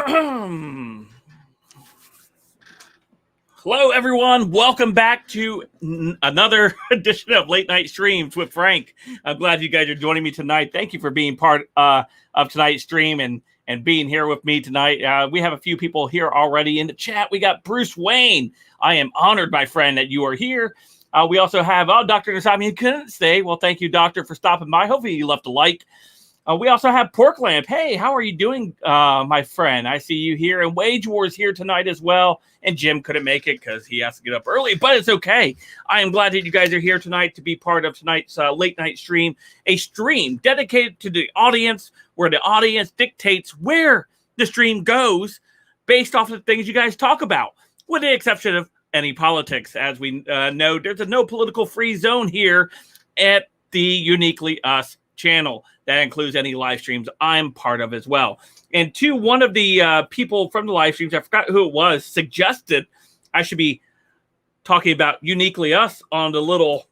Hello, everyone. Welcome back to another edition of Late Night Streams with Frank. I'm glad you guys are joining me tonight. Thank you for being part of tonight's stream and being here with me tonight. We have a few people here already in the chat. We got Bruce Wayne. I am honored, my friend, that you are here. We also have Dr. Nasami, who couldn't stay. Well, thank you, Doctor, for stopping by. Hopefully you left a like. We also have Porklamp. Hey, how are you doing, my friend? I see you here. And Wage Wars here tonight as well. And Jim couldn't make it because he has to get up early, but it's okay. I am glad that you guys are here tonight to be part of tonight's late night stream. A stream dedicated to the audience, where the audience dictates where the stream goes based off of the things you guys talk about, with the exception of any politics. As we know, there's a no political free zone here at the Uniquely Us channel. That includes any live streams I'm part of as well. And one of the people from the live streams, I forgot who it was, suggested I should be talking about Uniquely Us on the little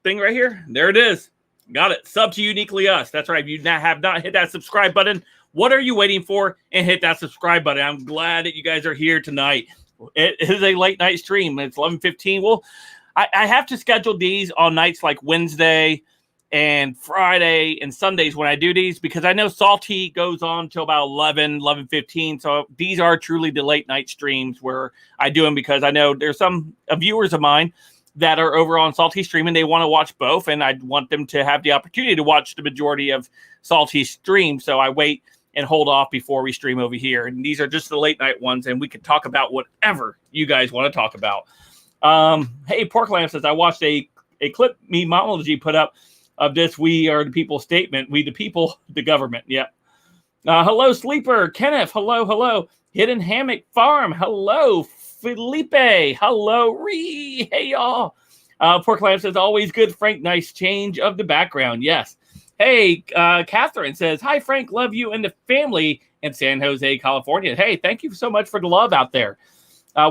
thing right here. There it is. Got it. Sub to Uniquely Us. That's right. If you have not hit that subscribe button, what are you waiting for? And hit that subscribe button. I'm glad that you guys are here tonight. It is a late night stream. It's 11:15. Well, I have to schedule these on nights like Wednesday and Friday and Sundays when I do these, because I know Salty goes on till about 11:15. So these are truly the late night streams where I do them, because I know there's some viewers of mine that are over on Salty stream and they want to watch both. And I want them to have the opportunity to watch the majority of Salty stream. So I wait and hold off before we stream over here. And these are just the late night ones. And we can talk about whatever you guys want to talk about. Hey, Porklamp says, I watched a clip Memology put up of this "We are the people" statement. We the people, the government. Yeah. Hello, Sleeper. Kenneth. Hello. Hidden Hammock Farm. Hello, Felipe. Hello, Ree. Hey, y'all. Porklamp says, always good, Frank. Nice change of the background. Yes. Hey, Catherine says, hi, Frank. Love you and the family in San Jose, California. Hey, thank you so much for the love out there.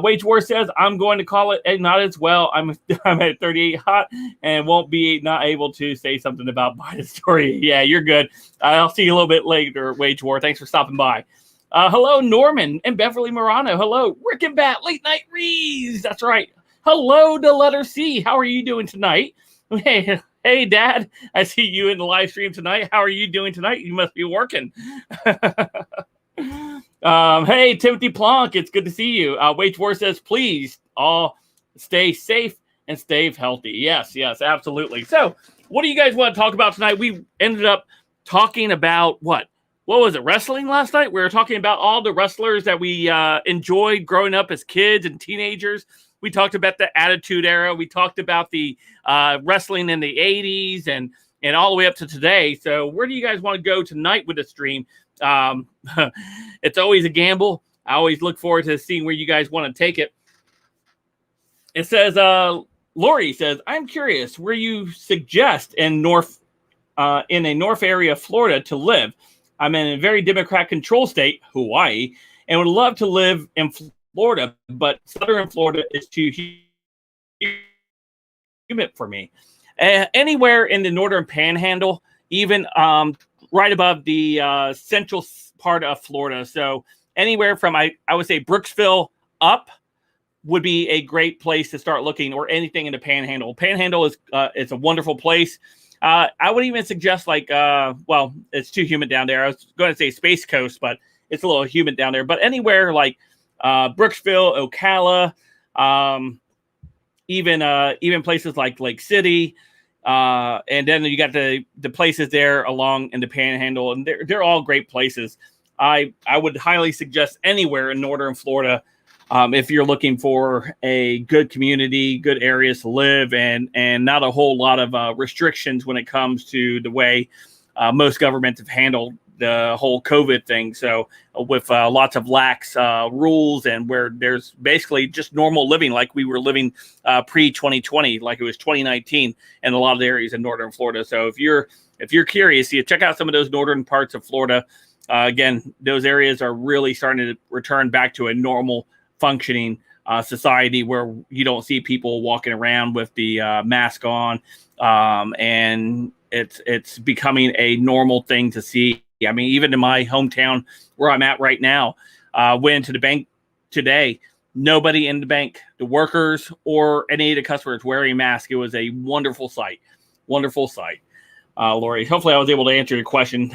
Wage War says, I'm going to call it a not as well. I'm at 38 hot and won't be not able to say something about Biden's story. Yeah, you're good. I'll see you a little bit later, Wage War. Thanks for stopping by. Hello, Norman and Beverly Morano. Hello, Rick and Bat, Late Night Rees. That's right. Hello, the letter C. How are you doing tonight? Hey, Dad. I see you in the live stream tonight. How are you doing tonight? You must be working. Hey, Timothy Plonk, it's good to see you. Wage War says, please all stay safe and stay healthy. Yes, absolutely. So what do you guys want to talk about tonight? We ended up talking about what was it, wrestling last night? We were talking about all the wrestlers that we enjoyed growing up as kids and teenagers. We talked about the Attitude Era. We talked about the wrestling in the 80s and all the way up to today. So where do you guys want to go tonight with the stream? It's always a gamble. I always look forward to seeing where you guys want to take it. It says, Lori says, I'm curious where you suggest in a north area of Florida to live. I'm in a very Democrat controlled state, Hawaii, and would love to live in Florida, but southern Florida is too humid for me. Anywhere in the northern panhandle, even right above the central part of Florida. So anywhere from, I would say, Brooksville up would be a great place to start looking, or anything in the panhandle. Panhandle is a wonderful place. I would even suggest it's too humid down there. I was going to say Space Coast, but it's a little humid down there. But anywhere like Brooksville, Ocala, even places like Lake City, and then you got the places there along in the Panhandle, and they're all great places. I would highly suggest anywhere in northern Florida if you're looking for a good community, good areas to live, and not a whole lot of restrictions when it comes to the way most governments have handled the whole COVID thing. So with lots of lax rules, and where there's basically just normal living like we were living pre-2020, like it was 2019 in a lot of the areas in northern Florida. So if you're curious, you check out some of those northern parts of Florida. Again, those areas are really starting to return back to a normal functioning society, where you don't see people walking around with the mask on, and it's becoming a normal thing to see I mean, even in my hometown where I'm at right now, went into the bank today. Nobody in the bank, the workers or any of the customers wearing a mask. It was a wonderful sight. Wonderful sight. Lori, hopefully I was able to answer your question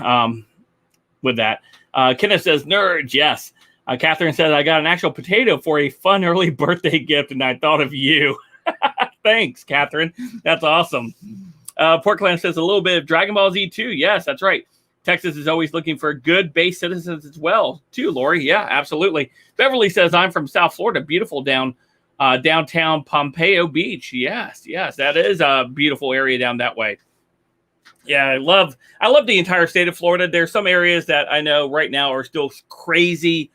with that. Kenneth says, nerds, yes. Catherine says, I got an actual potato for a fun early birthday gift, and I thought of you. Thanks, Catherine. That's awesome. Portland says, a little bit of Dragon Ball Z too. Yes, that's right. Texas is always looking for good base citizens as well, too, Lori. Yeah, absolutely. Beverly says, I'm from South Florida. Beautiful downtown Pompeo Beach. Yes, that is a beautiful area down that way. Yeah, I love the entire state of Florida. There's some areas that I know right now are still crazy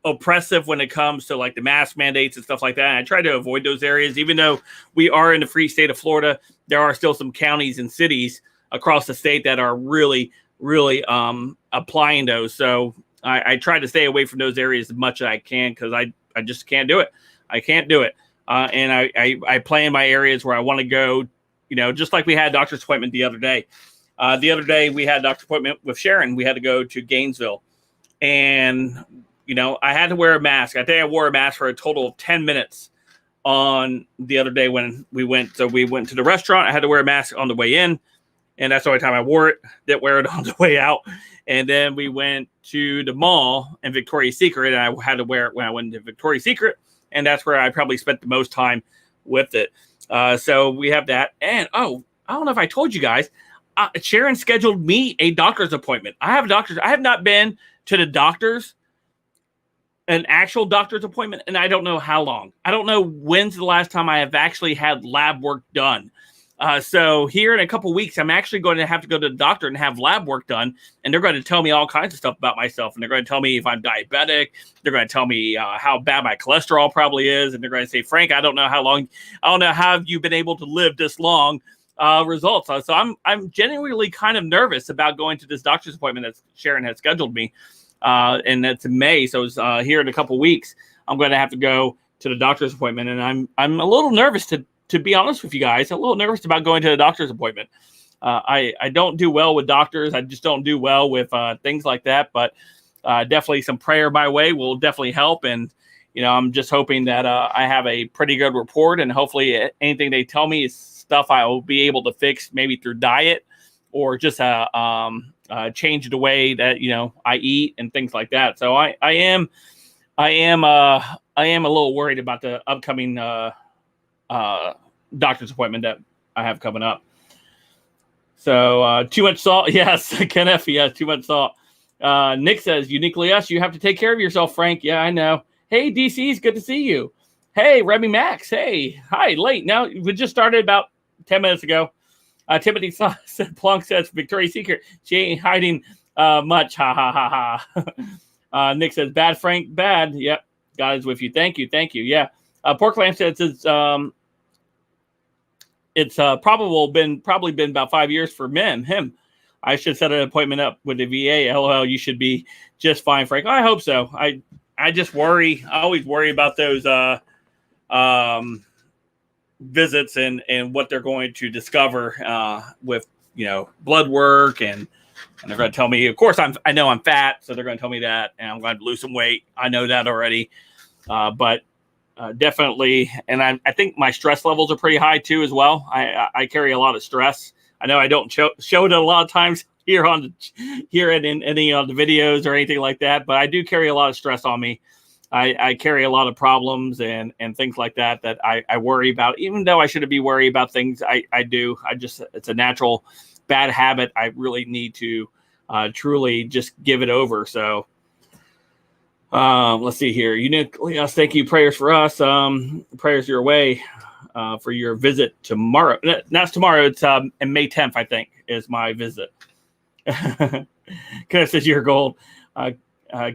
oppressive when it comes to like the mask mandates and stuff like that. And I try to avoid those areas. Even though we are in the free state of Florida, there are still some counties and cities across the state that are really applying those. So I try to stay away from those areas as much as I can because I just can't do it. I can't do it. And I play in my areas where I want to go, you know, just like we had a doctor's appointment the other day. The other day we had a doctor's appointment with Sharon. We had to go to Gainesville. And, you know, I had to wear a mask. I think I wore a mask for a total of 10 minutes on the other day when we went. So we went to the restaurant. I had to wear a mask on the way in. And that's the only time I wore it. Didn't wear it on the way out. And then we went to the mall in Victoria's Secret. And I had to wear it when I went to Victoria's Secret. And that's where I probably spent the most time with it. So we have that. And, I don't know if I told you guys, Sharon scheduled me a doctor's appointment. I have not been to the doctor's, an actual doctor's appointment, and I don't know how long. I don't know when's the last time I have actually had lab work done. So here in a couple weeks, I'm actually going to have to go to the doctor and have lab work done, and they're going to tell me all kinds of stuff about myself, and they're going to tell me if I'm diabetic. They're going to tell me how bad my cholesterol probably is, and they're going to say, Frank, I don't know how you've been able to live this long. Results. So I'm genuinely kind of nervous about going to this doctor's appointment that Sharon has scheduled me, and that's in May. So it's here in a couple weeks. I'm going to have to go to the doctor's appointment, and I'm a little nervous to be honest with you guys. A little nervous about going to the doctor's appointment. I don't do well with doctors. I just don't do well with things like that. But definitely some prayer my way will definitely help. And I'm just hoping that I have a pretty good report, and hopefully anything they tell me is stuff I will be able to fix maybe through diet or just change the way that I eat and things like that. So I am a little worried about the upcoming doctor's appointment that I have coming up. So too much salt. Yes, Ken F. Yes, too much salt. Nick says, uniquely us, you have to take care of yourself, Frank. Yeah, I know. Hey, DC's good to see you. Hey, Remy Max. Hey, hi, late. Now, we just started about 10 minutes ago. Timothy Plunk says, Victoria's Secret. She ain't hiding much. Ha, ha, ha, ha. Nick says, bad, Frank, bad. Yep, God is with you. Thank you. Yeah. Porkland says it's probably been about 5 years for him. I should set an appointment up with the VA. LOL, you should be just fine, Frank. I hope so. I just worry. I always worry about those visits and what they're going to discover with blood work, and they're going to tell me. Of course, I know I'm fat, so they're going to tell me that, and I'm going to lose some weight. I know that already, but definitely, and I think my stress levels are pretty high too as well. I carry a lot of stress. I know I don't show it a lot of times here in any of the videos or anything like that, but I do carry a lot of stress on me. I carry a lot of problems and things like that I worry about, even though I shouldn't be worried about things. I do. It's a natural bad habit. I really need to truly just give it over. So let's see here. Yes, thank you. Prayers for us. Prayers your way for your visit tomorrow. That's tomorrow. It's May 10th, I think, is my visit. Kind says you're gold.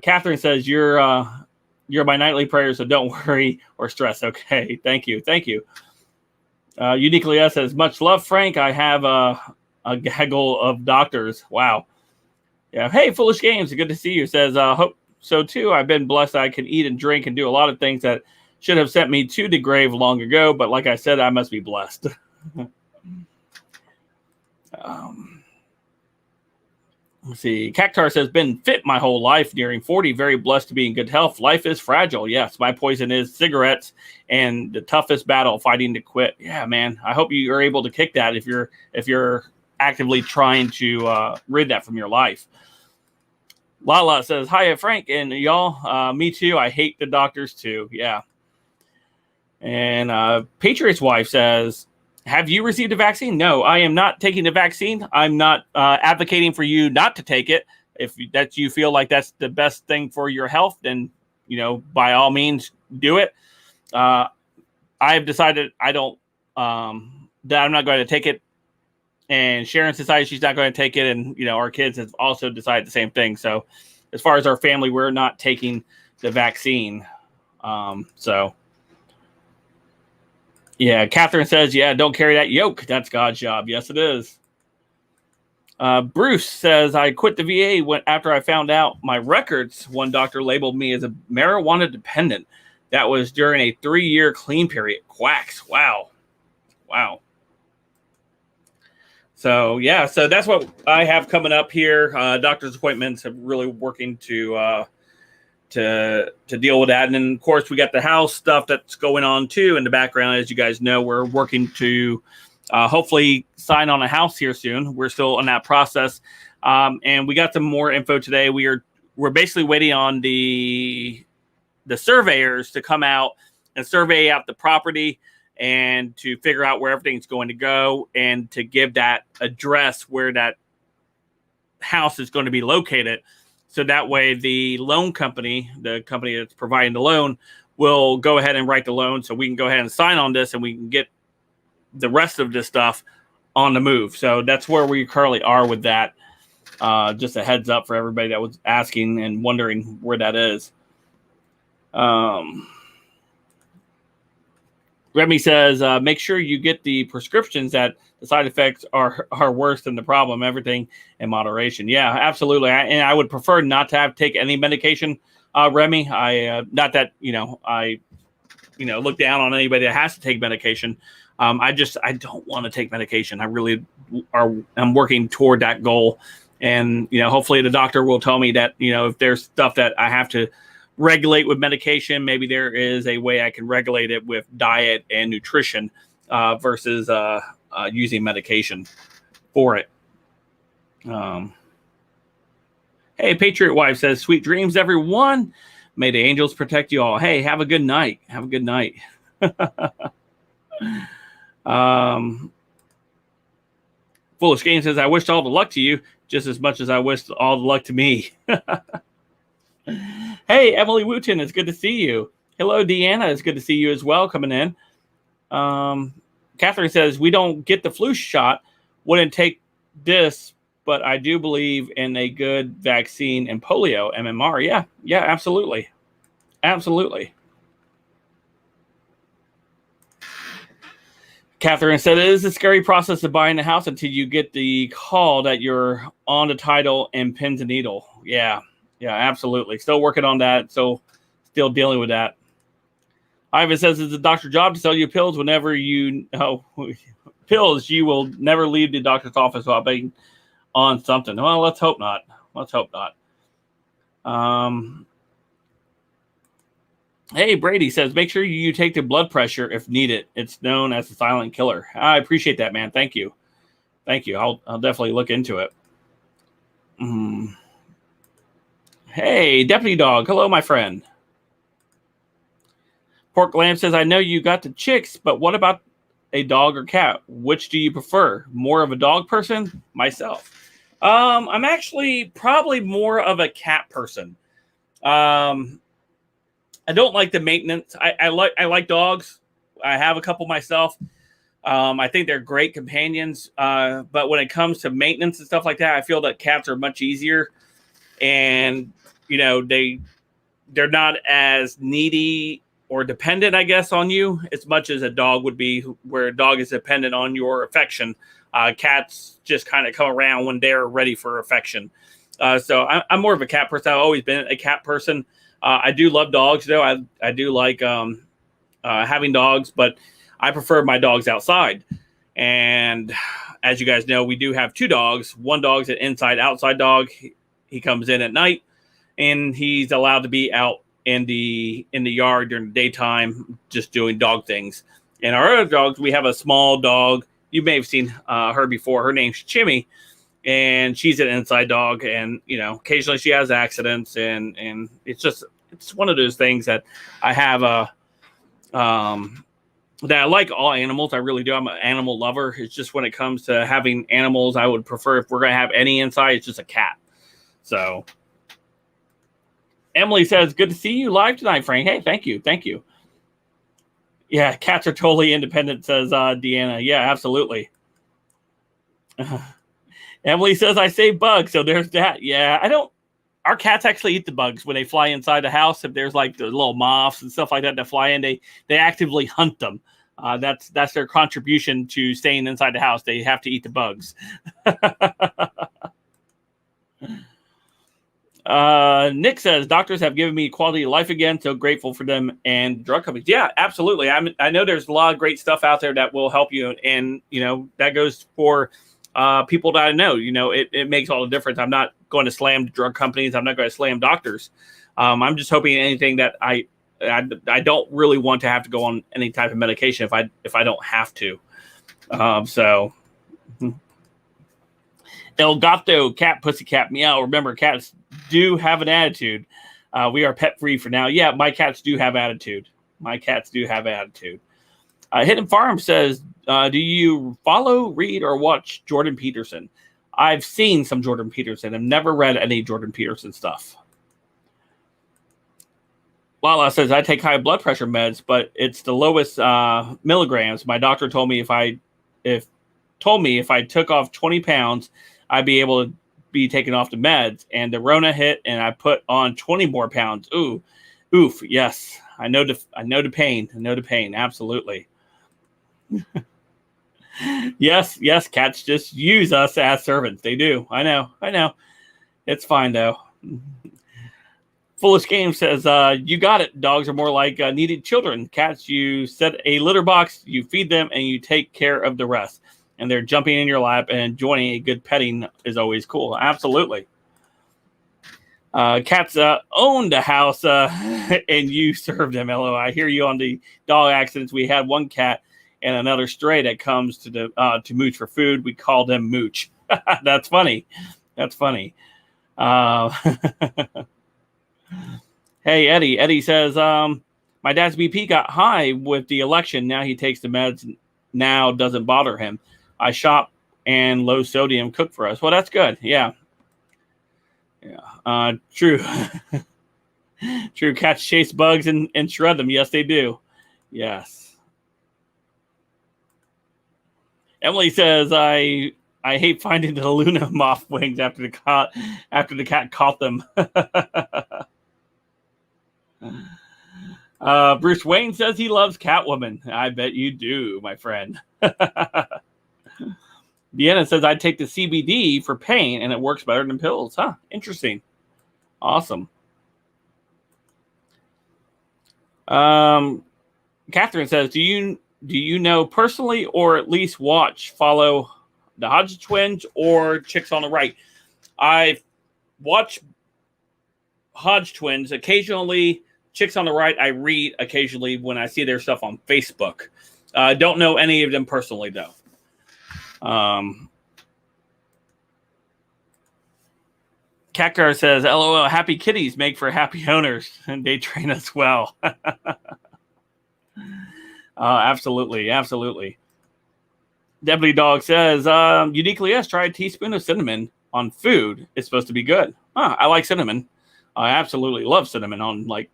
Catherine says you're my nightly prayer, so don't worry or stress. Okay, thank you. Uniquely us says, much love, Frank. I have a gaggle of doctors. Wow. Yeah. Hey, Foolish Games, good to see you. Says, hope so too. I've been blessed. I can eat and drink and do a lot of things that should have sent me to the grave long ago. But like I said, I must be blessed. Let's see. Cactar says, been fit my whole life, nearing 40, very blessed to be in good health. Life is fragile. Yes, my poison is cigarettes and the toughest battle, fighting to quit. Yeah, man. I hope you are able to kick that if you're actively trying to rid that from your life. Lala says, hi, Frank and y'all. Me too. I hate the doctors too. Yeah. And Patriot's wife says, have you received a vaccine? No, I am not taking the vaccine. I'm not advocating for you not to take it. If that you feel like that's the best thing for your health, then, by all means, do it. I have decided I don't, that I'm not going to take it. And Sharon's decided she's not going to take it. And, our kids have also decided the same thing. So as far as our family, we're not taking the vaccine. Yeah, Catherine says, yeah, don't carry that yoke. That's God's job. Yes, it is. Bruce says, I quit the VA after I found out my records. One doctor labeled me as a marijuana dependent. That was during a 3-year clean period. Quacks. Wow. So, yeah, so that's what I have coming up here. Doctor's appointments are really working to deal with that. And then, of course, we got the house stuff that's going on, too, in the background. As you guys know, we're working to hopefully sign on a house here soon. We're still in that process. And we got some more info today. We're basically waiting on the surveyors to come out and survey out the property and to figure out where everything's going to go and to give that address where that house is going to be located. So that way the loan company, the company that's providing the loan, will go ahead and write the loan so we can go ahead and sign on this and we can get the rest of this stuff on the move. So that's where we currently are with that. Just a heads up for everybody that was asking and wondering where that is. Remy says, make sure you get the prescriptions that the side effects are worse than the problem. Everything in moderation. Yeah, absolutely. I would prefer not to take any medication, Remy. I not that I look down on anybody that has to take medication. I don't want to take medication. I really am working toward that goal, and hopefully the doctor will tell me that if there's stuff that I have to regulate with medication, maybe there is a way I can regulate it with diet and nutrition versus using medication for it. Hey, Patriot Wife says, sweet dreams, everyone. May the angels protect you all. Hey, have a good night. Have a good night. Foolish Game says, I wished all the luck to you just as much as I wished all the luck to me. Hey, Emily Wooten, it's good to see you. Hello, Deanna, it's good to see you as well coming in. Catherine says, we don't get the flu shot. Wouldn't take this, but I do believe in a good vaccine and polio, MMR. Yeah, absolutely. Absolutely. Catherine said, it is a scary process of buying a house until you get the call that you're on the title and pins and needle. Yeah, absolutely. Still working on that. So still dealing with that. Ivan says it's a doctor's job to sell you pills whenever pills. You will never leave the doctor's office without being on something. Well, let's hope not. Hey, Brady says, make sure you take the blood pressure if needed. It's known as the silent killer. I appreciate that, man. Thank you. I'll definitely look into it. Hey, Deputy Dog. Hello, my friend. Pork Lamb says, I know you got the chicks, but what about a dog or cat? Which do you prefer? More of a dog person? Myself. I'm actually probably more of a cat person. I don't like the maintenance. I like dogs. I have a couple myself. I think they're great companions. But when it comes to maintenance and stuff like that, I feel that cats are much easier. And, they're not as needy or dependent, I guess, on you as much as a dog would be, where a dog is dependent on your affection. Cats just kind of come around when they're ready for affection. So I'm more of a cat person. I've always been a cat person. I do love dogs, though. I do like having dogs, but I prefer my dogs outside. And as you guys know, we do have 2 dogs. One dog's an inside-outside dog. He comes in at night, and he's allowed to be out in the yard during the daytime, just doing dog things. And our other dogs, we have a small dog. You may have seen her before. Her name's Chimmy, and she's an inside dog. And occasionally she has accidents, and it's one of those things that I have that I like all animals. I really do. I'm an animal lover. It's just when it comes to having animals, I would prefer, if we're going to have any inside, it's just a cat. So Emily says, good to see you live tonight, Frank. Hey, thank you. Thank you. Yeah, cats are totally independent, says Deanna. Yeah, absolutely. Emily says, I save bugs. So there's that. Yeah, our cats actually eat the bugs when they fly inside the house. If there's like the little moths and stuff like that fly in, they actively hunt them. That's their contribution to staying inside the house. They have to eat the bugs. Nick says, doctors have given me quality of life again. So grateful for them and drug companies. Yeah, absolutely. I know there's a lot of great stuff out there that will help you. And, that goes for people that I know. It makes all the difference. I'm not going to slam drug companies. I'm not going to slam doctors. I'm just hoping anything that I don't really want to have to go on any type of medication if I don't have to. El Gato, cat, pussycat, meow. Remember, cats do have an attitude. We are pet free for now. Yeah, my cats do have attitude. Hidden Farm says, do you follow, read, or watch Jordan Peterson? I've seen some Jordan Peterson. I've never read any Jordan Peterson stuff. Lala says, I take high blood pressure meds, but it's the lowest milligrams. My doctor told me if I took off 20 pounds, I'd be able to be taken off the meds. And the Rona hit, and I put on 20 more pounds. Oof. Yes, I know the pain. Absolutely. Yes, cats just use us as servants. They do. I know. It's fine, though. Foolish Game says, you got it. Dogs are more like needed children. Cats, you set a litter box, you feed them, and you take care of the rest. And they're jumping in your lap, and enjoying a good petting is always cool. Absolutely. Cats own the house, and you serve them. LO. I hear you on the dog accidents. We had one cat and another stray that comes to Mooch for food. We call them Mooch. That's funny. Hey, Eddie. Eddie says, my dad's BP got high with the election. Now he takes the meds. Now doesn't bother him. I shop and low sodium cook for us. Well, that's good. Yeah. True. True. Cats chase bugs and shred them. Yes, they do. Yes. Emily says, I hate finding the Luna moth wings after the cat caught them. Bruce Wayne says he loves Catwoman. I bet you do, my friend. Deanna says, I take the CBD for pain and it works better than pills. Huh? Interesting. Awesome. Catherine says, do you know personally, or at least follow the Hodge twins or Chicks on the Right? I watch Hodge twins occasionally. Chicks on the Right, I read occasionally when I see their stuff on Facebook. Don't know any of them personally, though. Catcar says, LOL, happy kitties make for happy owners, and they train us well. Absolutely. Deputy Dog says, uniquely, yes, try a teaspoon of cinnamon on food. It's supposed to be good. I like cinnamon. I absolutely love cinnamon on, like,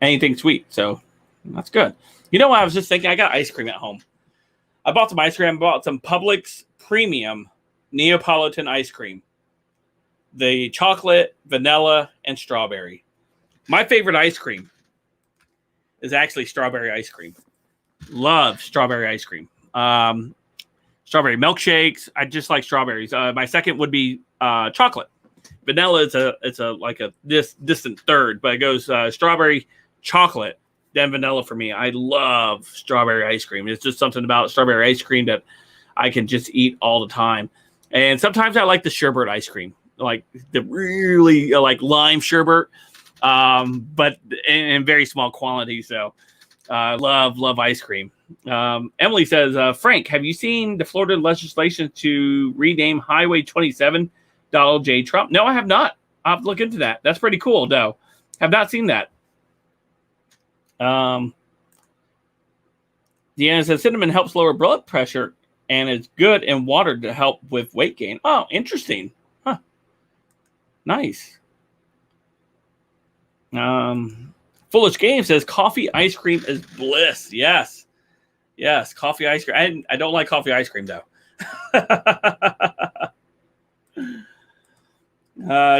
anything sweet. So that's good. You know what? I was just thinking, I got ice cream at home. I bought some ice cream. I bought some Publix premium Neapolitan ice cream. The chocolate, vanilla, and strawberry. My favorite ice cream is actually strawberry ice cream. Love strawberry ice cream. Strawberry milkshakes. I just like strawberries. My second would be chocolate. Vanilla is a distant third, but it goes strawberry, chocolate, then vanilla for me. I love strawberry ice cream. It's just something about strawberry ice cream that I can just eat all the time. And sometimes I like the sherbet ice cream, like the really like lime sherbet, but in very small quantities. So love ice cream. Emily says, Frank, have you seen the Florida legislation to rename Highway 27 Donald J. Trump? No, I have not. I'll have to look into that. That's pretty cool, though. Have not seen that. Deanna says cinnamon helps lower blood pressure and is good in water to help with weight gain. Oh, interesting. Huh. Nice. Foolish Game says coffee ice cream is bliss. Yes. Yes, coffee ice cream. I don't like coffee ice cream, though.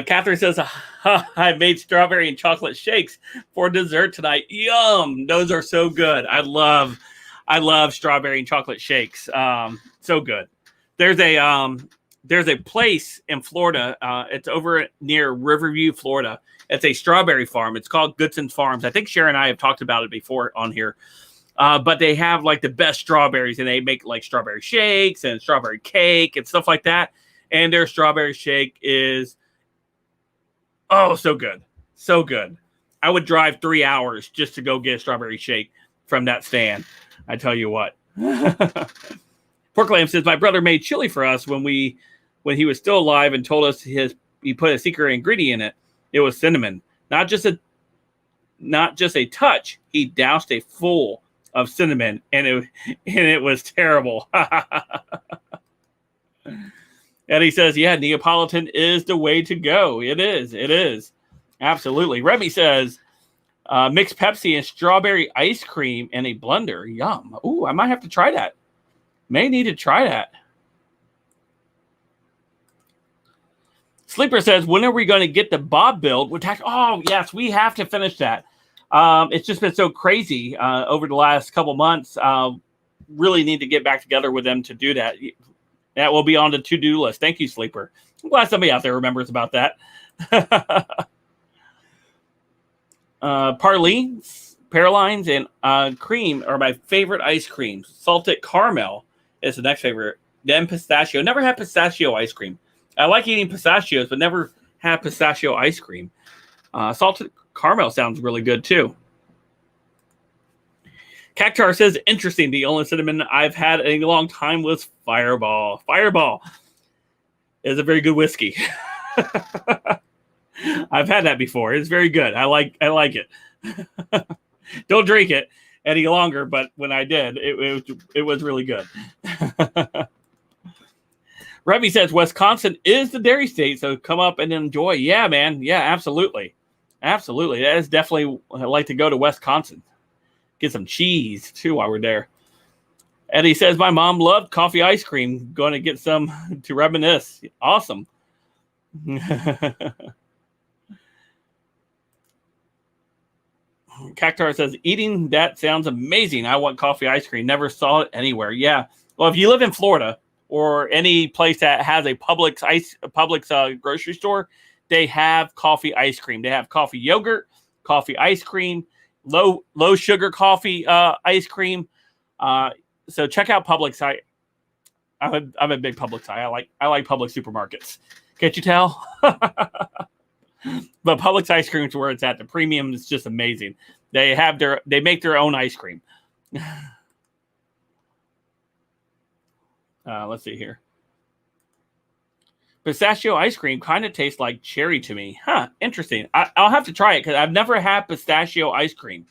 Catherine says, I made strawberry and chocolate shakes for dessert tonight. Yum. Those are so good. I love strawberry and chocolate shakes. So good. There's a place in Florida. It's over near Riverview, Florida. It's a strawberry farm. It's called Goodson's Farms. I think Sharon and I have talked about it before on here. But they have like the best strawberries, and they make like strawberry shakes and strawberry cake and stuff like that. And their strawberry shake is so good. So good. I would drive 3 hours just to go get a strawberry shake from that stand. I tell you what. Pork Lamb says, my brother made chili for us when he was still alive and told us he put a secret ingredient in it. It was cinnamon. Not just a touch. He doused a full of cinnamon, and it was terrible. And he says, yeah, Neapolitan is the way to go. It is. Absolutely. Remy says, mix Pepsi and strawberry ice cream in a blender. Yum. Ooh, I might have to try that. May need to try that. Sleeper says, when are we going to get the Bob build? Oh, yes, we have to finish that. It's just been so crazy over the last couple months. Really need to get back together with them to do that. That will be on the to-do list. Thank you, Sleeper. I'm glad somebody out there remembers about that. Paralines, and cream are my favorite ice creams. Salted caramel is the next favorite. Then pistachio. Never had pistachio ice cream. I like eating pistachios, but never had pistachio ice cream. Salted caramel sounds really good, too. Cactar says, interesting. The only cinnamon I've had in a long time was Fireball. Fireball is a very good whiskey. I've had that before. It's very good. I like it. Don't drink it any longer, but when I did, it was really good. Remy says, Wisconsin is the dairy state, so come up and enjoy. Yeah, man. Yeah, absolutely. Absolutely. That is definitely, I'd like to go to Wisconsin. Get some cheese, too, while we're there. Eddie says, my mom loved coffee ice cream. Going to get some to reminisce. Awesome. Cactar says, eating that sounds amazing. I want coffee ice cream. Never saw it anywhere. Yeah. Well, if you live in Florida or any place that has a Publix grocery store, they have coffee ice cream. They have coffee yogurt, coffee ice cream, low sugar coffee ice cream. So check out Publix. I'm a big Publix. I like Publix supermarkets. Can't you tell? But Publix ice cream is where it's at. The premium is just amazing. They make their own ice cream. Let's see here. Pistachio ice cream kind of tastes like cherry to me. Huh, interesting. I'll have to try it because I've never had pistachio ice cream.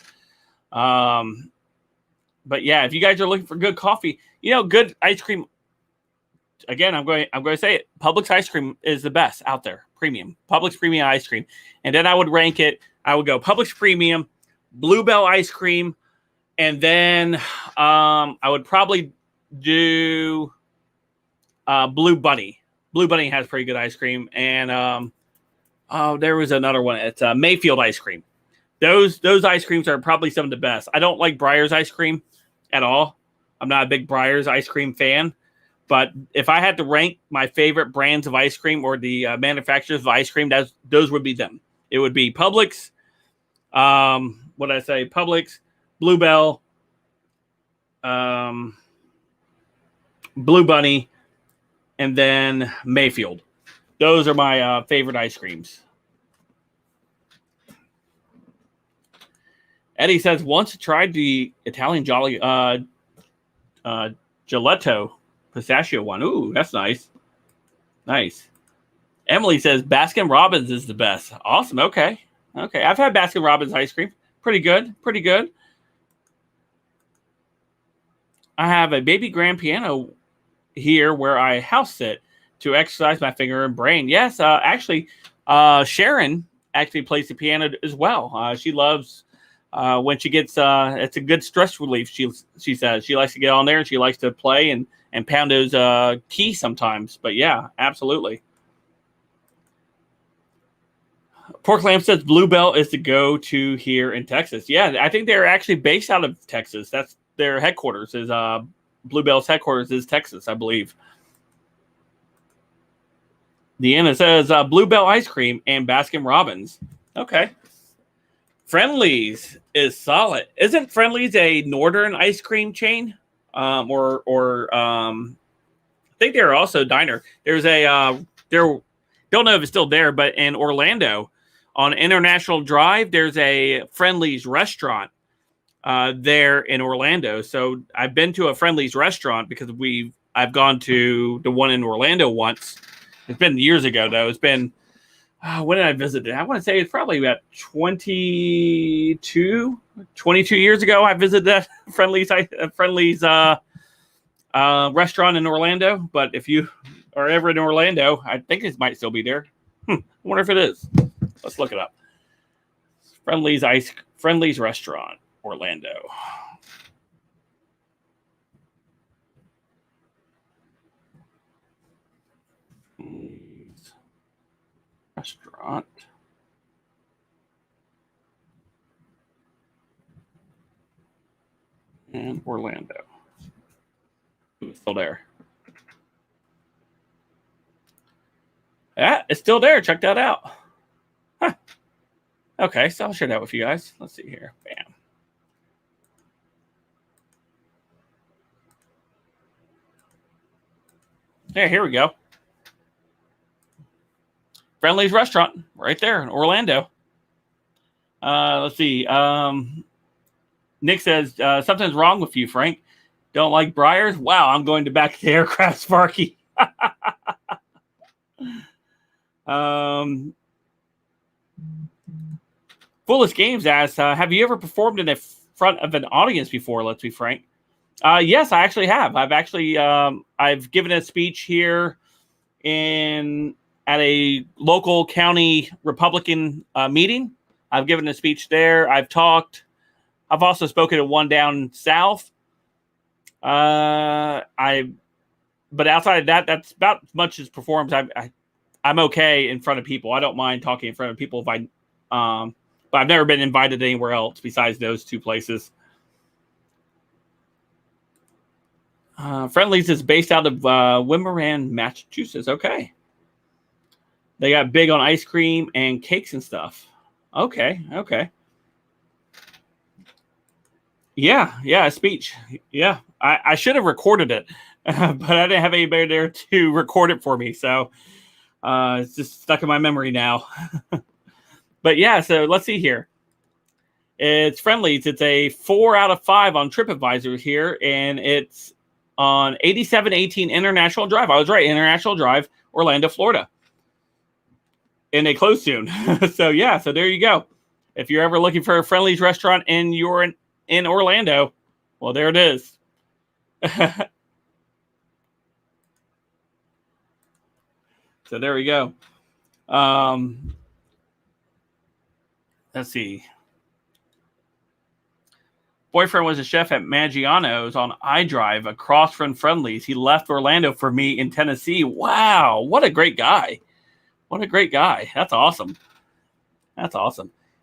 But yeah, if you guys are looking for good coffee, good ice cream. Again, I'm going to say it. Publix ice cream is the best out there. Premium. Publix premium ice cream. And then I would rank it. I would go Publix premium, Bluebell ice cream, and then I would probably do Blue Bunny. Blue Bunny has pretty good ice cream. And there was another one. It's Mayfield ice cream. Those ice creams are probably some of the best. I don't like Breyers ice cream at all. I'm not a big Breyers ice cream fan. But if I had to rank my favorite brands of ice cream or the manufacturers of ice cream, those would be them. It would be Publix. What did I say? Publix, Bluebell. Blue Bunny, and then Mayfield. Those are my favorite ice creams. Eddie says, once tried the Italian Jolly Gelato pistachio one. Ooh, that's nice. Nice. Emily says, Baskin Robbins is the best. Awesome. Okay. I've had Baskin Robbins ice cream. Pretty good. I have a baby grand piano here where I house sit to exercise my finger and brain. Yes, actually, Sharon actually plays the piano as well. She loves when she gets it's a good stress relief. She says she likes to get on there and she likes to play and pound those keys sometimes. But yeah, absolutely. Pork Lamb says Bluebell is the go-to here in Texas. Yeah, I think they're actually based out of Texas. That's their headquarters. Is Bluebell's headquarters is Texas, I believe. Deanna says Bluebell ice cream and Baskin Robbins. Okay. Friendly's is solid. Isn't Friendly's a northern ice cream chain? I think they're also a diner. There's a don't know if it's still there, but in Orlando on International Drive, there's a Friendly's restaurant there in Orlando. So I've been to a Friendly's restaurant because I've gone to the one in Orlando once. It's been years ago though. It's been when did I visit it? I want to say it's probably about 22 years ago. I visited that Friendly's restaurant in Orlando. But if you are ever in Orlando, I think it might still be there. I wonder if it is. Let's look it up. Friendly's restaurant, Orlando. Restaurant. And Orlando. It's still there. Yeah, it's still there. Check that out. Huh. Okay, so I'll share that with you guys. Let's see here. Bam. Yeah, here we go. Friendly's restaurant right there in Orlando. Let's see. Nick says, something's wrong with you, Frank. Don't like Briars? Wow, I'm going back to Aircraft Sparky. Foolish Games asks, have you ever performed in the front of an audience before? Let's be frank. Yes, I actually have. I've given a speech here at a local county Republican meeting. I've given a speech there. I've talked. I've also spoken at one down south. But outside of that, that's about as much as performs. I'm okay in front of people. I don't mind talking in front of people but I've never been invited anywhere else besides those two places. Friendly's is based out of Wimmera, Massachusetts. Okay. They got big on ice cream and cakes and stuff. Okay. Yeah, a speech. Yeah, I should have recorded it, but I didn't have anybody there to record it for me. So it's just stuck in my memory now. But yeah, so let's see here. It's Friendly's. It's a 4 out of 5 on TripAdvisor here, and it's on 8718 International Drive. I was right, International Drive, Orlando, Florida. And they close soon. So yeah, so there you go. If you're ever looking for a Friendly's restaurant and you're in Orlando, well, there it is. So there we go. Let's see. Boyfriend was a chef at Maggiano's on iDrive across from Friendly's. He left Orlando for me in Tennessee. Wow, what a great guy. That's awesome.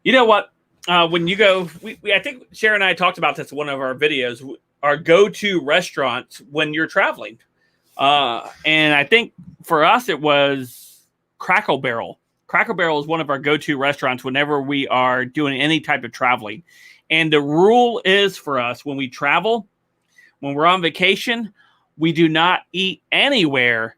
You know what? When you go, I think Sharon and I talked about this in one of our videos, our go-to restaurants when you're traveling. And I think for us, it was Crackle Barrel. Crackle Barrel is one of our go-to restaurants whenever we are doing any type of traveling. And the rule is for us when we travel, when we're on vacation, we do not eat anywhere.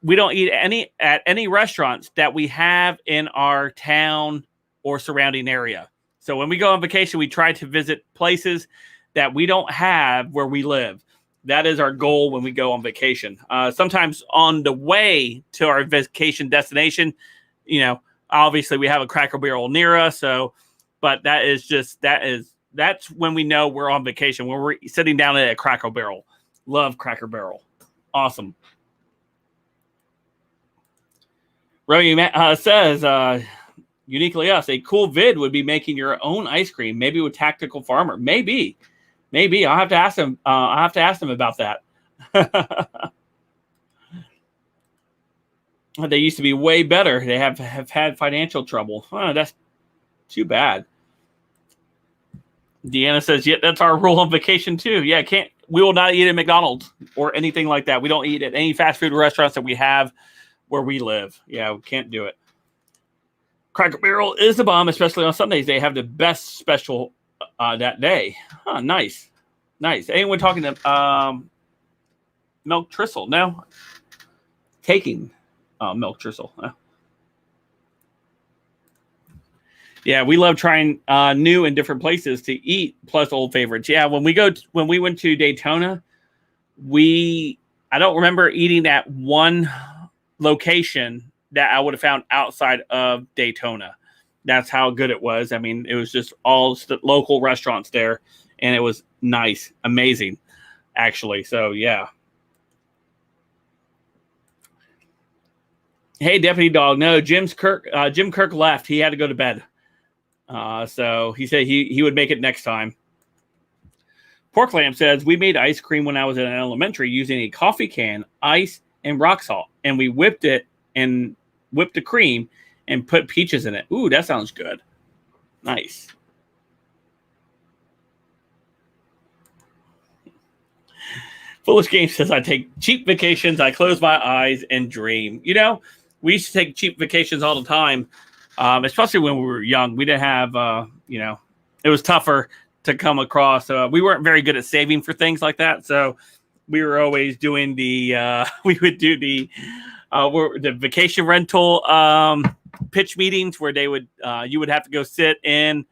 We don't eat at any restaurants that we have in our town or surrounding area. So when we go on vacation, we try to visit places that we don't have where we live. That is our goal when we go on vacation. Sometimes on the way to our vacation destination, obviously we have a Cracker Barrel near us. So, but that's when we know we're on vacation, when we're sitting down at a Cracker Barrel. Love Cracker Barrel. Awesome. Romy says, uniquely us, a cool vid would be making your own ice cream, maybe with Tactical Farmer. Maybe. I'll have to ask him. About that. They used to be way better. They have had financial trouble. Oh, that's too bad. Deanna says, yeah, that's our rule on vacation too. Yeah, we will not eat at McDonald's or anything like that. We don't eat at any fast food restaurants that we have where we live. Yeah, we can't do it. Cracker Barrel is the bomb, especially on Sundays. They have the best special that day. Oh, nice. Anyone talking to Milk Tristle? No. Taking Milk Tristle. Yeah, we love trying new and different places to eat, plus old favorites. Yeah, when we went to Daytona, I don't remember eating at one location that I would have found outside of Daytona. That's how good it was. I mean, it was just all local restaurants there, and it was nice, amazing, actually. So, yeah. Hey, Deputy Dog. No, Jim Kirk left. He had to go to bed. So he said he would make it next time. Pork Lamb says, we made ice cream when I was in elementary using a coffee can, ice, and rock salt. And we whipped the cream and put peaches in it. Ooh, that sounds good. Nice. Foolish Game says, I take cheap vacations. I close my eyes and dream. We used to take cheap vacations all the time, especially when we were young. We didn't have, it was tougher to come across. We weren't very good at saving for things like that. So we were always doing we would do the vacation rental pitch meetings where you would have to go sit in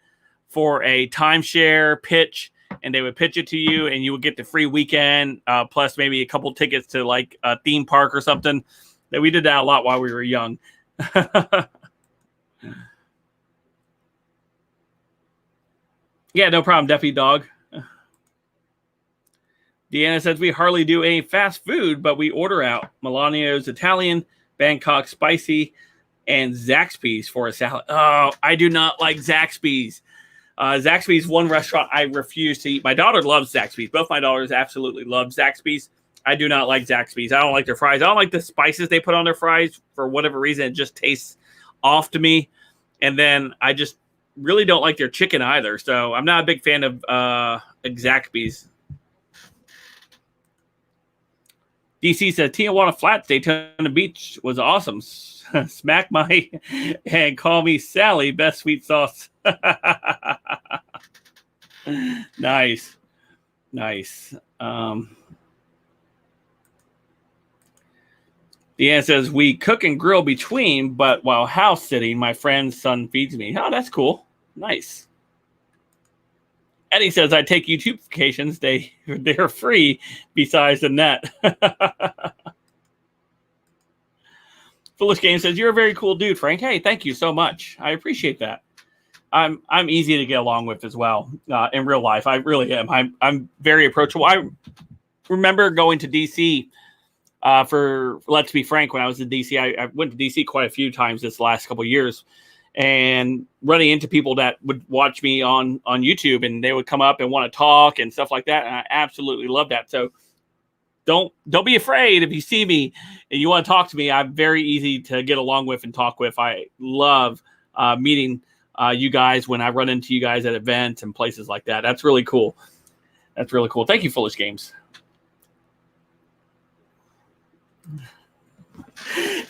for a timeshare pitch, and they would pitch it to you, and you would get the free weekend plus maybe a couple tickets to like a theme park or something. That we did that a lot while we were young. Yeah, no problem, Deputy Dog. Deanna says, we hardly do any fast food, but we order out. Milano's Italian, Bangkok Spicy, and Zaxby's for a salad. Oh, I do not like Zaxby's. Zaxby's one restaurant I refuse to eat. My daughter loves Zaxby's. Both my daughters absolutely love Zaxby's. I do not like Zaxby's. I don't like their fries. I don't like the spices they put on their fries. For whatever reason, it just tastes off to me. And then I just really don't like their chicken either. So I'm not a big fan of Zaxby's. DC said, Tijuana Flats, Daytona Beach was awesome. Smack my and call me Sally, best sweet sauce. Nice. Deanna says, we cook and grill between, but while house sitting, my friend's son feeds me. Oh, that's cool. Nice. Eddie says, I take YouTube vacations. They're free besides the net. Foolish Game says, you're a very cool dude, Frank. Hey, thank you so much. I appreciate that. I'm easy to get along with as well in real life. I really am. I'm very approachable. I remember going to DC for Let's Be Frank when I was in DC. I went to DC quite a few times this last couple of years, and running into people that would watch me on YouTube, and they would come up and want to talk and stuff like that. And I absolutely love that. So don't be afraid if you see me and you want to talk to me. I'm very easy to get along with and talk with. I love meeting you guys when I run into you guys at events and places like that. That's really cool. Thank you, Foolish Games.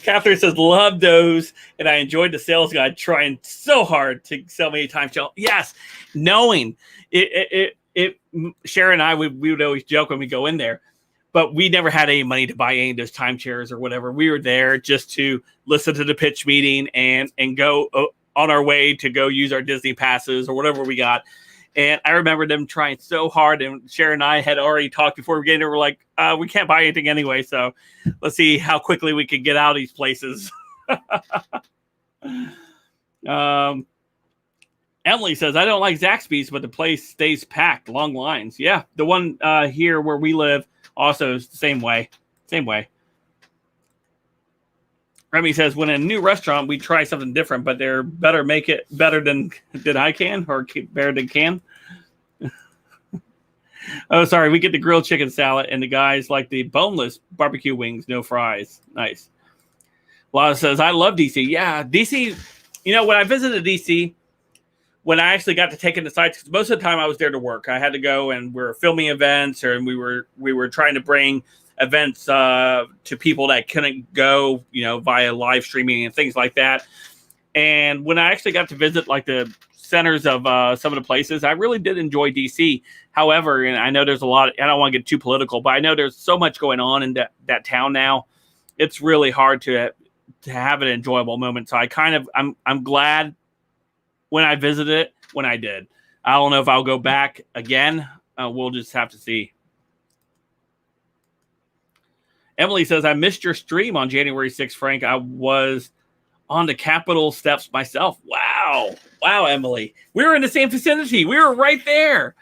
Catherine says, love those, and I enjoyed the sales guy trying so hard to sell me a time shell. Yes, knowing it Sharon and I, we would always joke when we go in there. but we never had any money to buy any of those timeshares or whatever. We were there just to listen to the pitch meeting and go on our way to go use our Disney passes or whatever we got. And I remember them trying so hard, and Sharon and I had already talked before we get there. We're like, we can't buy anything anyway, so let's see how quickly we can get out of these places. Emily says, I don't like Zaxby's, but the place stays packed, long lines. Yeah, the one here where we live also is the same way. Same way. Remy says, when in a new restaurant, we try something different, but they're better make it better than I can, or better than can. Oh, sorry. We get the grilled chicken salad, and the guys like the boneless barbecue wings, no fries. Nice. Lana says, I love DC. Yeah, DC, when I visited DC, when I actually got to take in the sites, because most of the time I was there to work. I had to go, and we were filming events, and we were trying to bring events to people that couldn't go, via live streaming and things like that. And when I actually got to visit like the centers of some of the places, I really did enjoy DC. However, and I know there's a lot, I don't want to get too political, but I know there's so much going on in that town now. It's really hard to have an enjoyable moment. So I'm glad when I visited it, when I did. I don't know if I'll go back again. We'll just have to see. Emily says, I missed your stream on January 6th, Frank. I was on the Capitol steps myself. Wow. Wow, Emily. We were in the same vicinity. We were right there.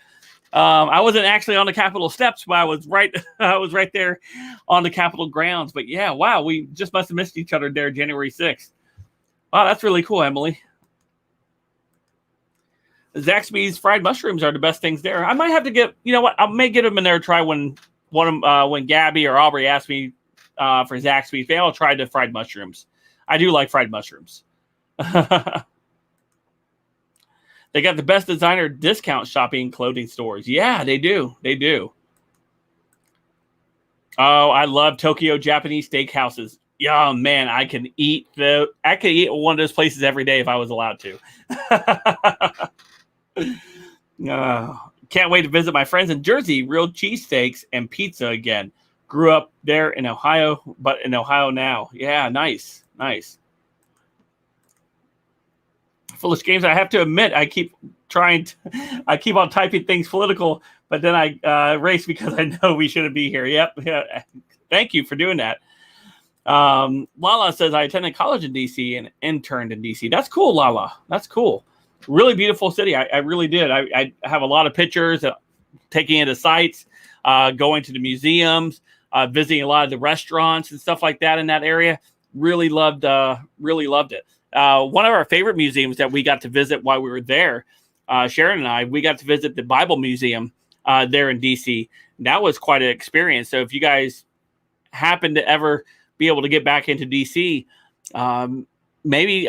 I wasn't actually on the Capitol steps, but I was right there on the Capitol grounds. But yeah, wow, we just must have missed each other there January 6th. Wow, that's really cool, Emily. Zaxby's fried mushrooms are the best things there. I might have to get, I may get them in there to try when Gabby or Aubrey asked me for Zaxby's. They all tried the fried mushrooms. I do like fried mushrooms. They got the best designer discount shopping clothing stores. Yeah, they do. They do. Oh, I love Tokyo Japanese steakhouses. Yeah, man, I could eat one of those places every day if I was allowed to. Can't wait to visit my friends in Jersey. Real cheesesteaks and pizza again. Grew up there in Ohio, but in Ohio now. Yeah, nice. Foolish Games, I have to admit, I keep on typing things political, but then I race because I know we shouldn't be here. Yep. Yeah. Thank you for doing that. Lala says, I attended college in DC and interned in DC. That's cool, Lala. That's cool. Really beautiful city. I really did. I have a lot of pictures, taking into sites, going to the museums, visiting a lot of the restaurants and stuff like that in that area. Really loved it. One of our favorite museums that we got to visit while we were there, Sharon and I, we got to visit the Bible Museum there in DC. That was quite an experience. So if you guys happen to ever be able to get back into DC, maybe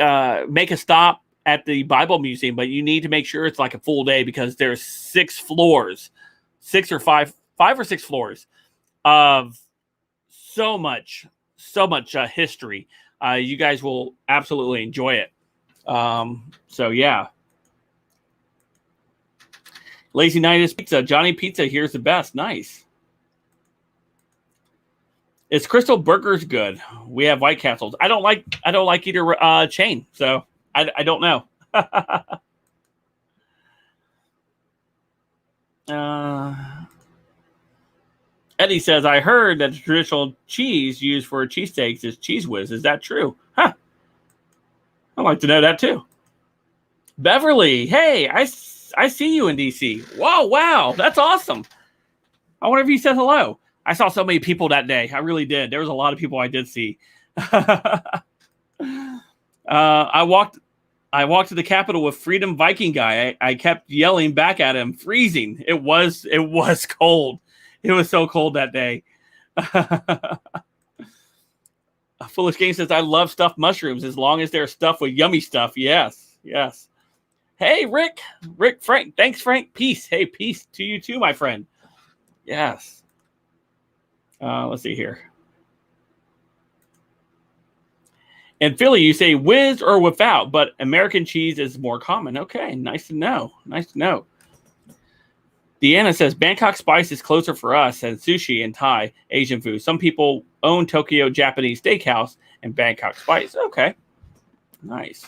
make a stop at the Bible Museum, but you need to make sure it's like a full day because there's 6 floors, 5 or 6 floors of so much history. You guys will absolutely enjoy it. So yeah. Lazy Night is Pizza. Johnny Pizza here's the best. Nice. Is Crystal Burgers good? We have White Castles. I don't like either chain, so I don't know. Eddie says, I heard that the traditional cheese used for cheesesteaks is Cheese Whiz. Is that true? Huh. I'd like to know that too. Beverly, hey, I see you in DC. Wow, that's awesome. I wonder if you said hello. I saw so many people that day. I really did. There was a lot of people I did see. I walked to the Capitol with Freedom Viking guy. I kept yelling back at him, freezing. It was cold. It was so cold that day. Foolish Game says, I love stuffed mushrooms as long as they're stuffed with yummy stuff. Yes. Hey, Rick, Frank. Thanks, Frank. Peace. Hey, peace to you too, my friend. Yes. Let's see here. In Philly, you say with or without, but American cheese is more common. Okay, nice to know. Deanna says Bangkok Spice is closer for us than sushi and Thai Asian food. Some people own Tokyo Japanese Steakhouse and Bangkok Spice. Okay, nice.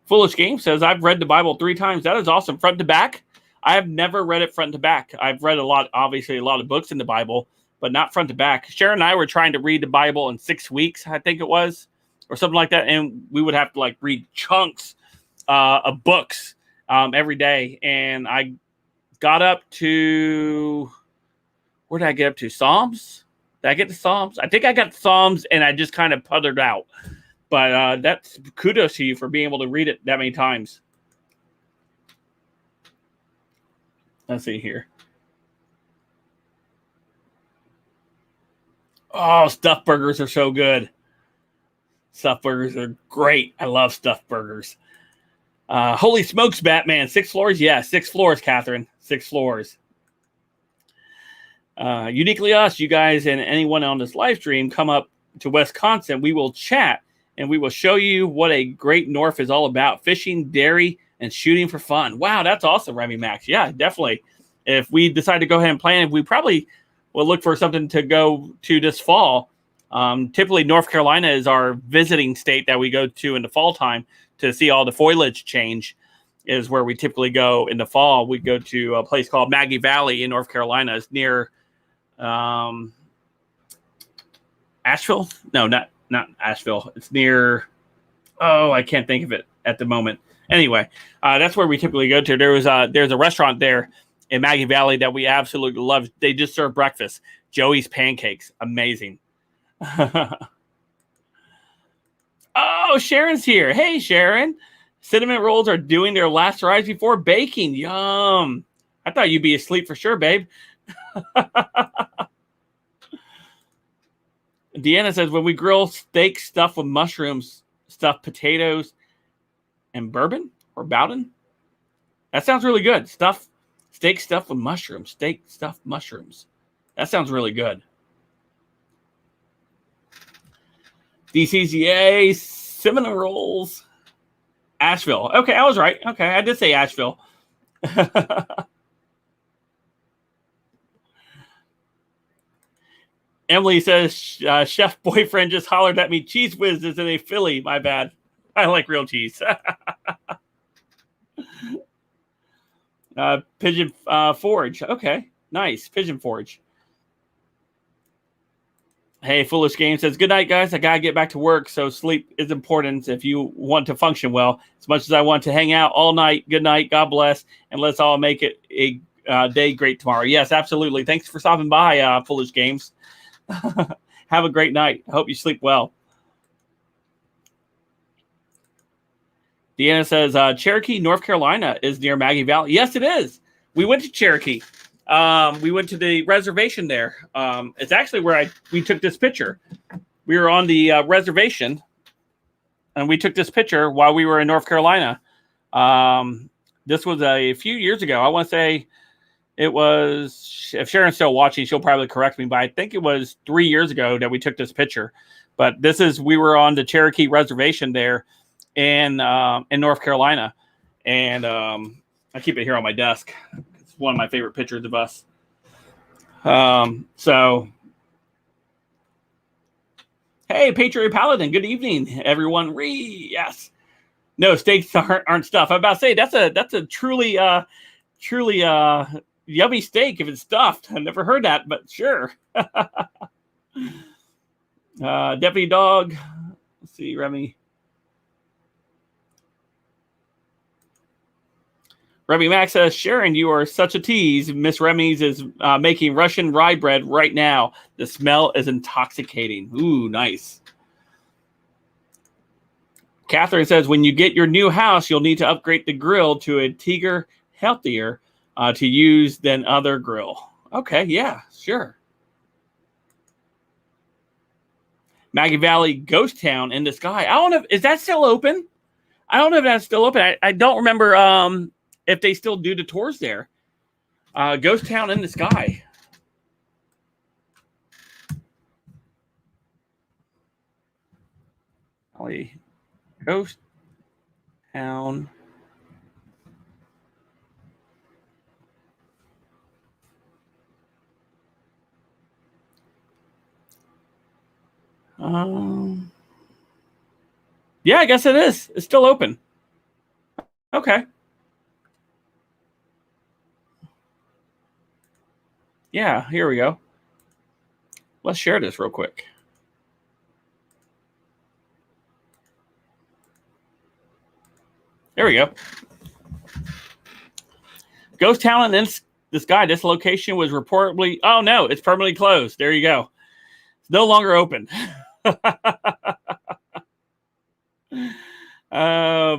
Foolish Game says I've read the Bible 3 times. That is awesome. Front to back. I have never read it front to back. I've read obviously a lot of books in the Bible, but not front to back. Sharon and I were trying to read the Bible in 6 weeks, I think it was, or something like that, and we would have to like read chunks of books every day. And I got up to, where did I get up to? Psalms? Did I get to Psalms? I think I got to Psalms, and I just kind of puttered out. But that's kudos to you for being able to read it that many times. Let's see here. Oh, stuffed burgers are so good. Stuffed burgers are great. I love stuffed burgers. Holy smokes, Batman. 6 floors? Yeah, 6 floors, Catherine. 6 floors. Uniquely us, you guys and anyone on this live stream, come up to Wisconsin. We will chat, and we will show you what a great North is all about. Fishing, dairy, and shooting for fun. Wow, that's awesome, Remy Max. Yeah, definitely. If we decide to go ahead and plan, we probably will look for something to go to this fall. Typically, North Carolina is our visiting state that we go to in the fall time to see all the foliage change, is where we typically go in the fall. We go to a place called Maggie Valley in North Carolina. It's near Asheville. No, not Asheville. It's near, I can't think of it at the moment. Anyway, that's where we typically go to. There's a restaurant there in Maggie Valley that we absolutely love. They just serve breakfast. Joey's Pancakes. Amazing. Oh, Sharon's here. Hey, Sharon. Cinnamon rolls are doing their last rise before baking. Yum. I thought you'd be asleep for sure, babe. Deanna says, when we grill steak stuffed with mushrooms, stuffed potatoes, and bourbon or Bowden. That sounds really good. Steak stuffed with mushrooms. Steak stuffed mushrooms. That sounds really good. DCGA, cinnamon rolls. Asheville. Okay, I was right. Okay, I did say Asheville. Emily says, chef boyfriend just hollered at me. Cheese Whiz is in a Philly. My bad. I like real cheese. Pigeon Forge. Okay, nice. Pigeon Forge. Hey, Foolish Game says, good night, guys. I got to get back to work, so sleep is important if you want to function well. As much as I want to hang out all night, good night, God bless, and let's all make it a day great tomorrow. Yes, absolutely. Thanks for stopping by, Foolish Games. Have a great night. I hope you sleep well. Deanna says, Cherokee, North Carolina is near Maggie Valley. Yes, it is. We went to Cherokee. We went to the reservation there. It's actually where we took this picture. We were on the reservation, and we took this picture while we were in North Carolina. This was a few years ago. I want to say it was, if Sharon's still watching, she'll probably correct me, but I think it was 3 years ago that we took this picture. But we were on the Cherokee reservation there in North Carolina. And I keep it here on my desk. It's one of my favorite pictures of us. So, hey, Patriot Paladin, good evening, everyone. Yes. No, steaks aren't stuffed. I'm about to say that's a truly yummy steak if it's stuffed. I've never heard that, but sure. Deputy Dog. Let's see, Remy. Remy Max says, Sharon, you are such a tease. Miss Remy's is making Russian rye bread right now. The smell is intoxicating. Ooh, nice. Catherine says, when you get your new house, you'll need to upgrade the grill to a Tiger healthier to use than other grill. Okay, yeah, sure. Maggie Valley Ghost Town in the Sky. I don't know. Is that still open? I don't know if that's still open. I don't remember if they still do the tours there. Ghost Town in the Sky. Ghost Town Yeah, I guess it is. It's still open. Okay. Yeah, here we go. Let's share this real quick. There we go. Ghost Town in the sky. This location was reportedly. Oh no, it's permanently closed. There you go. It's no longer open.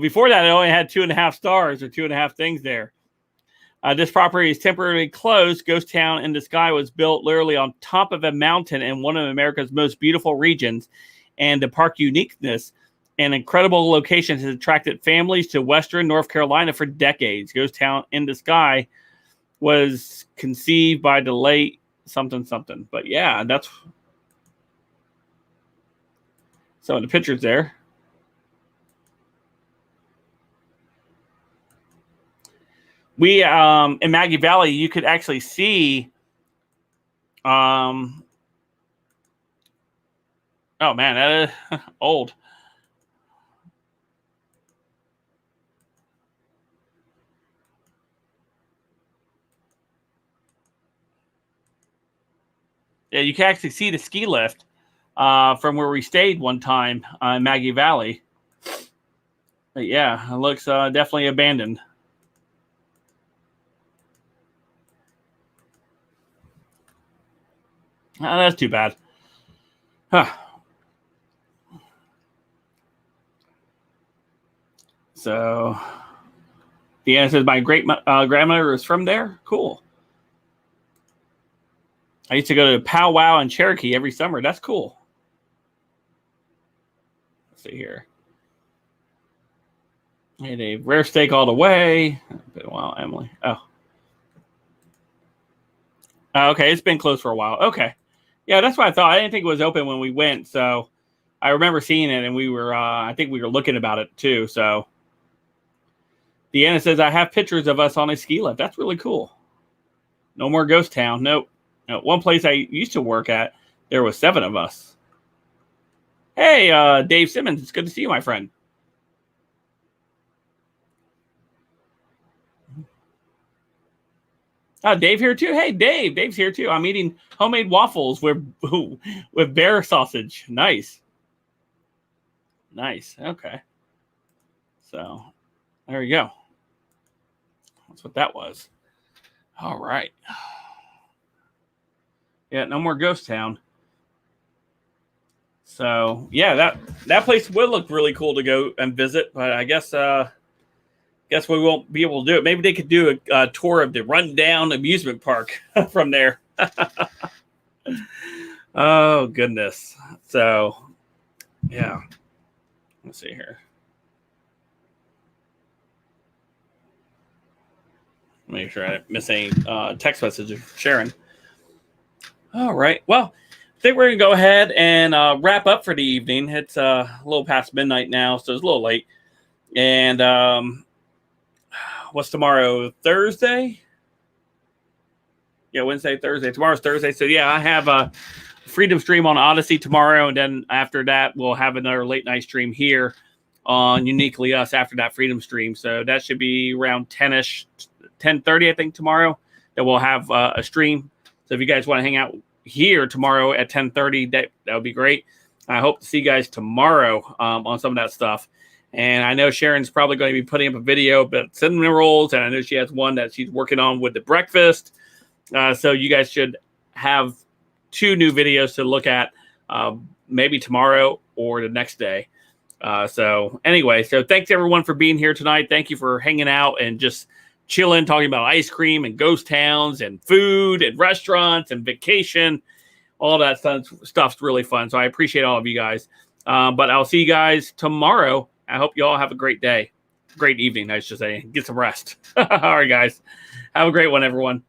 Before that, it only had 2.5 stars or 2.5 things there. This property is temporarily closed. Ghost Town in the Sky was built literally on top of a mountain in one of America's most beautiful regions, and the park uniqueness and incredible location has attracted families to Western North Carolina for decades. Ghost Town in the Sky was conceived by the late something. But yeah, that's some of the pictures there. We in Maggie Valley, you could actually see oh man, that is old. Yeah, you can actually see the ski lift from where we stayed one time in Maggie Valley. But yeah, it looks definitely abandoned. That's too bad. Huh. So, Deanna says, my great grandmother was from there. Cool. I used to go to Pow Wow in Cherokee every summer. That's cool. Let's see here. Hey, Dave. Rare steak all the way. Been a while, Emily. Oh, okay. It's been closed for a while. Okay. Yeah, that's what I thought. I didn't think it was open when we went. So I remember seeing it, and we were, I think we were looking about it too. So Deanna says, I have pictures of us on a ski lift. That's really cool. No more ghost town. Nope. No, one place I used to work at, there was 7 of us. Hey, Dave Simmons. It's good to see you, my friend. Dave here too. Hey, Dave. Dave's here too. I'm eating homemade waffles with bear sausage. Nice. Nice. Okay. So there you go. That's what that was. All right. Yeah, no more ghost town. So yeah, that place would look really cool to go and visit, but I guess we won't be able to do it. Maybe they could do a tour of the rundown amusement park from there. Oh goodness. So yeah. Let's see here. Make sure I didn't miss any text messages from Sharon. All right. Well, I think we're going to go ahead and wrap up for the evening. It's a little past midnight now, so it's a little late. And what's tomorrow? Thursday? Yeah, Wednesday, Thursday. Tomorrow's Thursday. So, yeah, I have a Freedom stream on Odyssey tomorrow. And then after that, we'll have another late night stream here on Uniquely Us after that Freedom stream. So that should be around 10-ish, 10:30, I think, tomorrow that we'll have a stream. So if you guys want to hang out here tomorrow at 10:30, that would be great. I hope to see you guys tomorrow on some of that stuff. And I know Sharon's probably going to be putting up a video about cinnamon rolls, and I know she has one that she's working on with the breakfast. So you guys should have 2 new videos to look at maybe tomorrow or the next day. So anyway, so thanks everyone for being here tonight. Thank you for hanging out and just chilling, talking about ice cream and ghost towns and food and restaurants and vacation. All that stuff's really fun. So I appreciate all of you guys. But I'll see you guys tomorrow. I hope you all have a great day. Great evening, I should say. Get some rest. All right, guys. Have a great one, everyone.